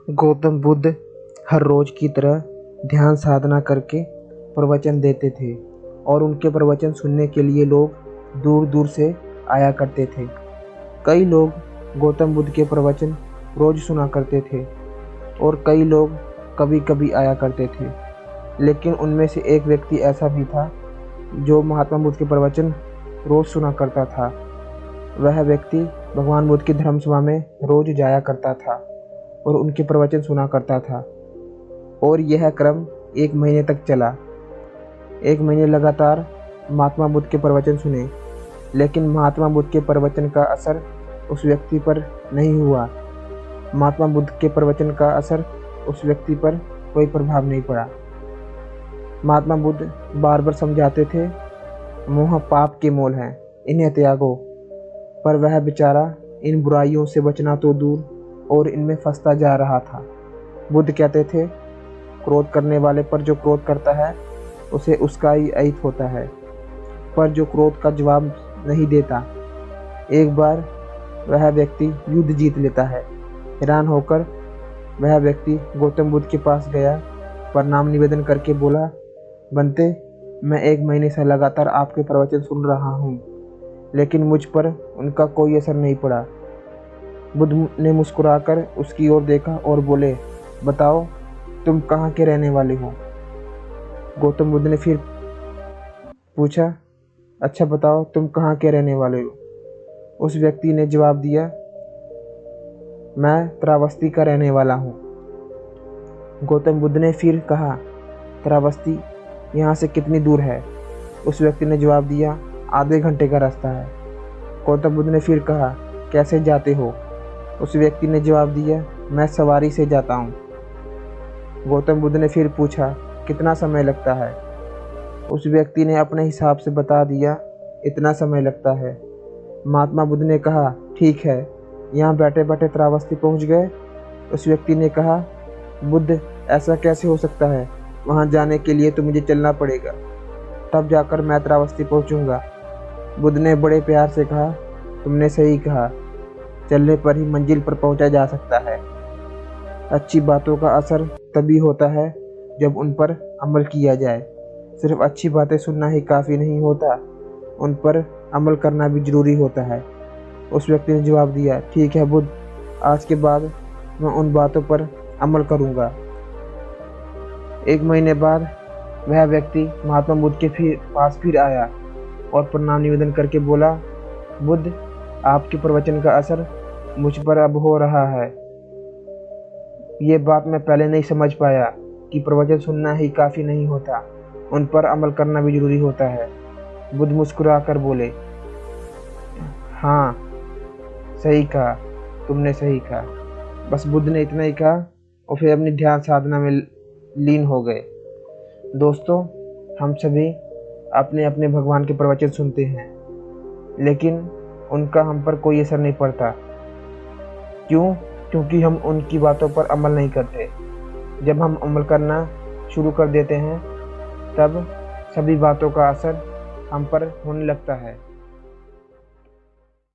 गौतम बुद्ध हर रोज की तरह ध्यान साधना करके प्रवचन देते थे और उनके प्रवचन सुनने के लिए लोग दूर दूर से आया करते थे। कई लोग गौतम बुद्ध के प्रवचन रोज सुना करते थे और कई लोग कभी कभी आया करते थे। लेकिन उनमें से एक व्यक्ति ऐसा भी था जो महात्मा बुद्ध के प्रवचन रोज सुना करता था। वह व्यक्ति भगवान बुद्ध की धर्मसभा में रोज जाया करता था और उनके प्रवचन सुना करता था। और यह क्रम 1 महीने तक चला। 1 महीने लगातार महात्मा बुद्ध के प्रवचन सुने, लेकिन महात्मा बुद्ध के प्रवचन का असर उस व्यक्ति पर नहीं हुआ। महात्मा बुद्ध के प्रवचन का असर उस व्यक्ति पर कोई प्रभाव नहीं पड़ा। महात्मा बुद्ध बार बार समझाते थे, मोह पाप के मोल हैं, इन्हें त्यागो। पर वह बेचारा इन बुराइयों से बचना तो दूर और इनमें फंसता जा रहा था। बुद्ध कहते थे, क्रोध करने वाले पर जो क्रोध करता है उसे उसका ही अहित होता है, पर जो क्रोध का जवाब नहीं देता, एक बार वह व्यक्ति युद्ध जीत लेता है। हैरान होकर वह व्यक्ति गौतम बुद्ध के पास गया, प्रणाम निवेदन करके बोला, बनते, मैं 1 महीने से लगातार आपके प्रवचन सुन रहा हूँ, लेकिन मुझ पर उनका कोई असर नहीं पड़ा। बुद्ध ने मुस्कुराकर उसकी ओर देखा और बोले, बताओ तुम कहाँ के रहने वाले हो? गौतम बुद्ध ने फिर पूछा, अच्छा बताओ तुम कहाँ के रहने वाले हो? उस व्यक्ति ने जवाब दिया, मैं त्रावस्ती का रहने वाला हूँ। गौतम बुद्ध ने फिर कहा, त्रावस्ती यहाँ से कितनी दूर है? उस व्यक्ति ने जवाब दिया, आधे घंटे का रास्ता है। गौतम बुद्ध ने फिर कहा, कैसे जाते हो? उस व्यक्ति ने जवाब दिया, मैं सवारी से जाता हूँ। गौतम बुद्ध ने फिर पूछा, कितना समय लगता है? उस व्यक्ति ने अपने हिसाब से बता दिया, इतना समय लगता है। महात्मा बुद्ध ने कहा, ठीक है, यहाँ बैठे बैठे त्रावस्ती पहुँच गए? उस व्यक्ति ने कहा, बुद्ध ऐसा कैसे हो सकता है? वहाँ जाने के लिए तो मुझे चलना पड़ेगा, तब जाकर मैं त्रावस्ती पहुँचूँगा। बुद्ध ने बड़े प्यार से कहा, तुमने सही कहा, चलने पर ही मंजिल पर पहुँचा जा सकता है। अच्छी बातों का असर तभी होता है जब उन पर अमल किया जाए। सिर्फ अच्छी बातें सुनना ही काफ़ी नहीं होता, उन पर अमल करना भी ज़रूरी होता है। उस व्यक्ति ने जवाब दिया, ठीक है बुद्ध, आज के बाद मैं उन बातों पर अमल करूँगा। 1 महीने बाद वह व्यक्ति महात्मा बुद्ध के पास फिर आया और प्रणाम निवेदन करके बोला, बुद्ध, आपके प्रवचन का असर मुझ पर अब हो रहा है। ये बात मैं पहले नहीं समझ पाया कि प्रवचन सुनना ही काफ़ी नहीं होता, उन पर अमल करना भी ज़रूरी होता है। बुद्ध मुस्कुरा कर बोले, हाँ सही कहा, तुमने सही कहा। बस बुद्ध ने इतना ही कहा और फिर अपनी ध्यान साधना में लीन हो गए। दोस्तों, हम सभी अपने अपने भगवान के प्रवचन सुनते हैं, लेकिन उनका हम पर कोई असर नहीं पड़ता। क्यों? क्योंकि हम उनकी बातों पर अमल नहीं करते। जब हम अमल करना शुरू कर देते हैं, तब सभी बातों का असर हम पर होने लगता है।